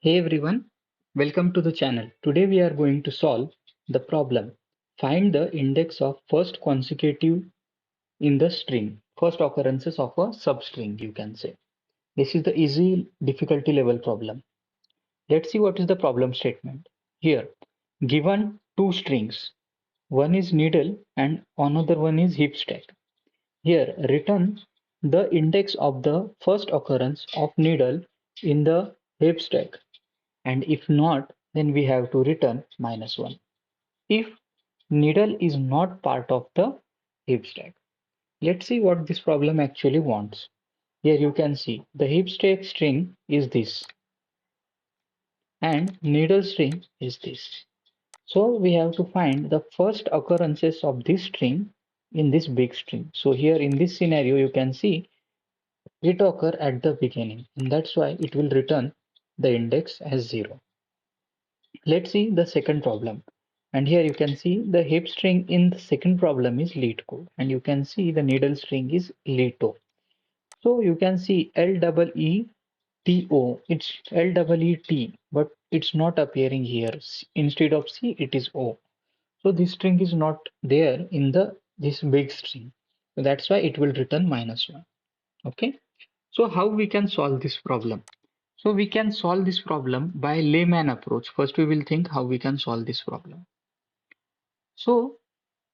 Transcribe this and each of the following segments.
Hey everyone, welcome to the channel. Today we are going to solve the problem. Find the index of first consecutive in the string, first occurrences of a substring, you can say. This is the easy difficulty level problem. Let's see what is the problem statement. Here, given two strings, one is needle and another one is heap stack. Here, return the index of the first occurrence of needle in the heap stack. And if not, then we have to return -1 if needle is not part of the heap stack. Let's see what this problem actually wants. Here you can see the heap stack string is this and needle string is this. So we have to find the first occurrences of this string in this big string. So here in this scenario you can see it occur at the beginning, and that's why it will return the index as 0. Let's see the second problem. And here you can see the heap string in the second problem is Leetcode, and you can see the needle string is Leeto. So you can see LEETO, it's LEET, but it's not appearing here. Instead of C, it is O. So this string is not there in the this big string. So that's why it will return -1. Okay. So how we can solve this problem? So we can solve this problem by layman approach. First, we will think how we can solve this problem. So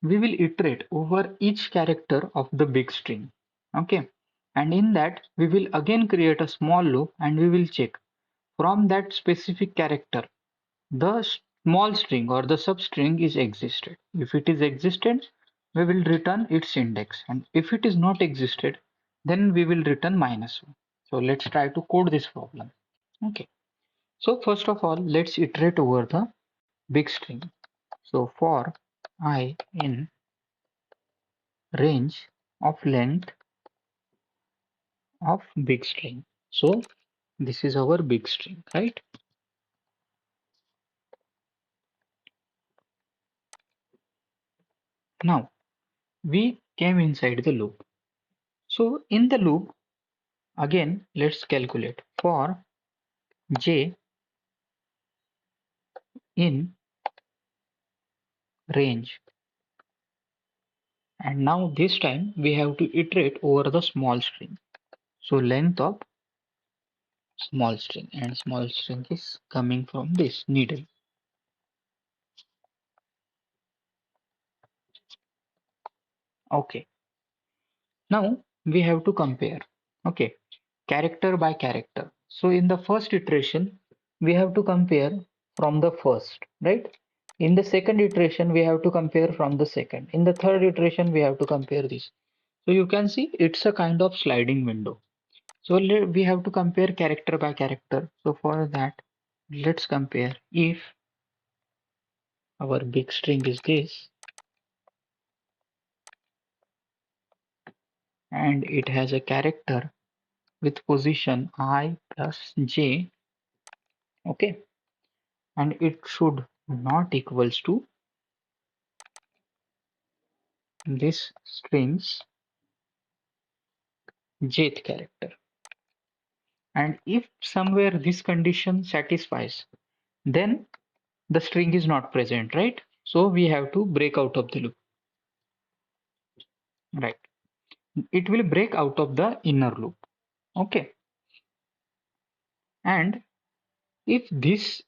we will iterate over each character of the big string. Okay. And in that, we will again create a small loop and we will check from that specific character, the small string or the substring is existed. If it is existed, we will return its index. And if it is not existed, then we will return -1. So let's try to code this problem. Okay. So first of all, let's iterate over the big string. So for I in range of length of big string. So this is our big string, right? Now we came inside the loop. So in the loop, again, let's calculate for j in range. And now this time we have to iterate over the small string. So length of small string, and small string is coming from this needle. Okay. Now we have to compare. Okay. Character by character. So in the first iteration, we have to compare from the first, right? In the second iteration, we have to compare from the second. In the third iteration, we have to compare this. So you can see it's a kind of sliding window. So we have to compare character by character. So for that, let's compare if our big string is this and it has a character with position I plus j, okay, and it should not equals to this string's jth character. And if somewhere this condition satisfies, then the string is not present, right? So we have to break out of the loop, right? It will break out of the inner loop, okay? And if this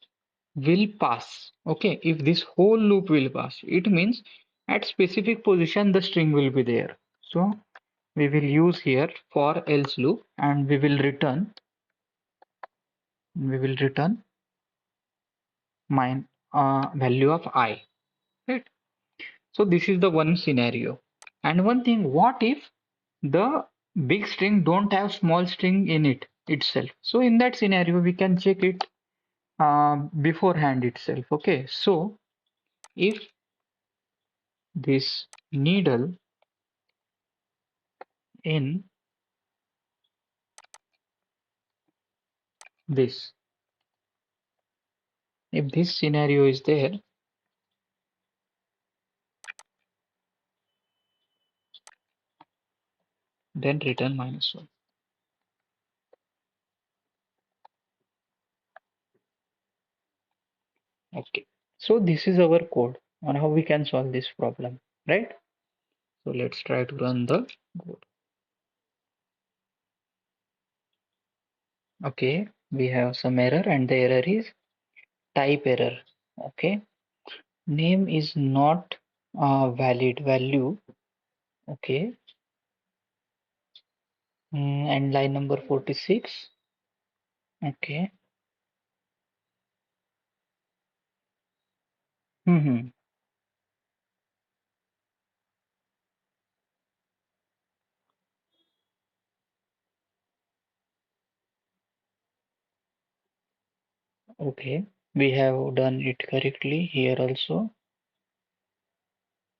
will pass, okay, if this whole loop will pass, it means at specific position the string will be there. So we will use here for else loop and we will return value of I, right? So this is the one scenario. And one thing, what if the big string don't have small string in it itself? So in that scenario, we can check it beforehand itself. Okay, so if this needle in this, if this scenario is there, then return -1. Okay. So this is our code on how we can solve this problem, right? So let's try to run the code. Okay, we have some error and the error is type error. Okay, name is not a valid value. Okay, and line number 46. Okay. Mm-hmm. Okay, we have done it correctly here also.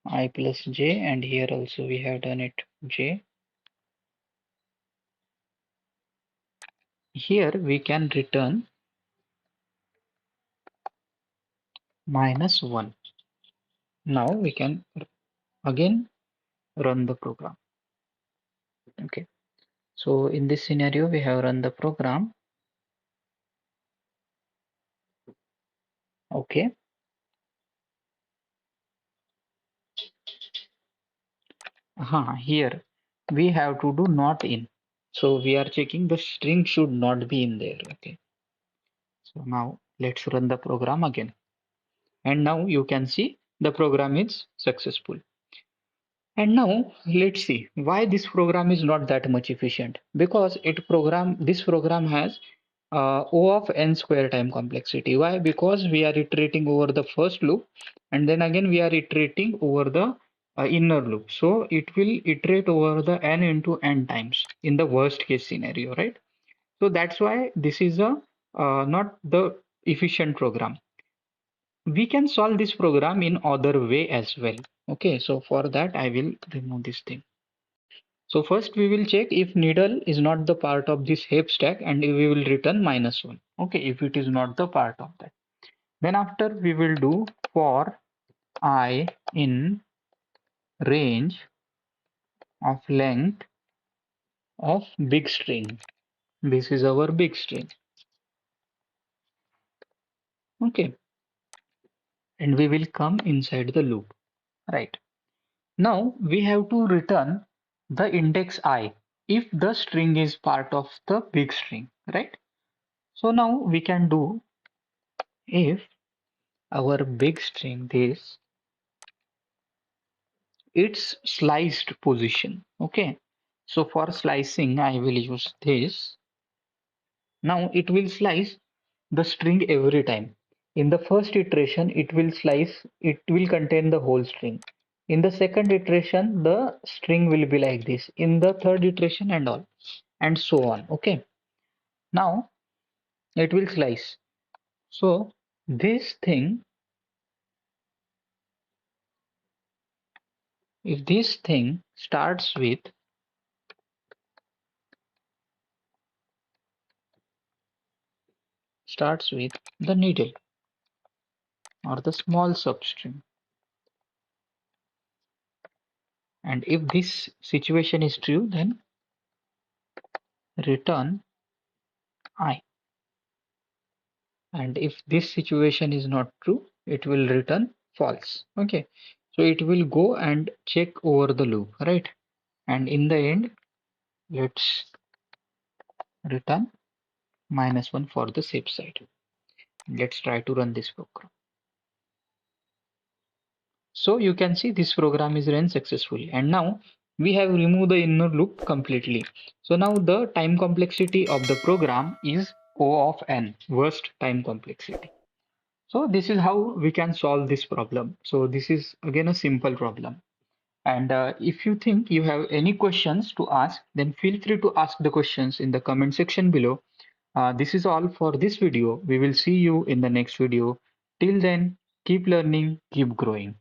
I plus j, and here also we have done it j. Here we can return -1. Now we can again run the program. Okay, so in this scenario we have run the program. Okay, here we have to do not in. So we are checking the string should not be in there. Okay, so now let's run the program again. And now you can see the program is successful. And now let's see why this program is not that much efficient, because this program has O of n square time complexity. Why? Because we are iterating over the first loop and then again we are iterating over the inner loop. So it will iterate over the n into n times in the worst case scenario, right? So that's why this is a not the efficient program. We can solve this program in other way as well. Okay, so for that I will remove this thing. So first we will check if needle is not the part of this heap stack and we will return -1. Okay, if it is not the part of that. Then after we will do for I in range of length of big string. This is our big string. Okay, and we will come inside the loop. Right. Now we have to return the index I if the string is part of the big string, right? So now we can do if our big string this its sliced position. Okay, so for slicing I will use this. Now it will slice the string every time. In the first iteration it will contain the whole string. In the second iteration the string will be like this, in the third iteration and all, and so on. Okay, now it will slice. So this thing, if this thing starts with the needle or the small substring, and if this situation is true, then return I, and if this situation is not true, it will return false. Okay, so it will go and check over the loop, right? And in the end, let's return -1 for the safe side. Let's try to run this program. So you can see this program is run successfully, and now we have removed the inner loop completely. So now the time complexity of the program is O of n, worst time complexity. So this is how we can solve this problem. So this is again a simple problem. And if you think you have any questions to ask, then feel free to ask the questions in the comment section below. This is all for this video. We will see you in the next video. Till then, keep learning, keep growing.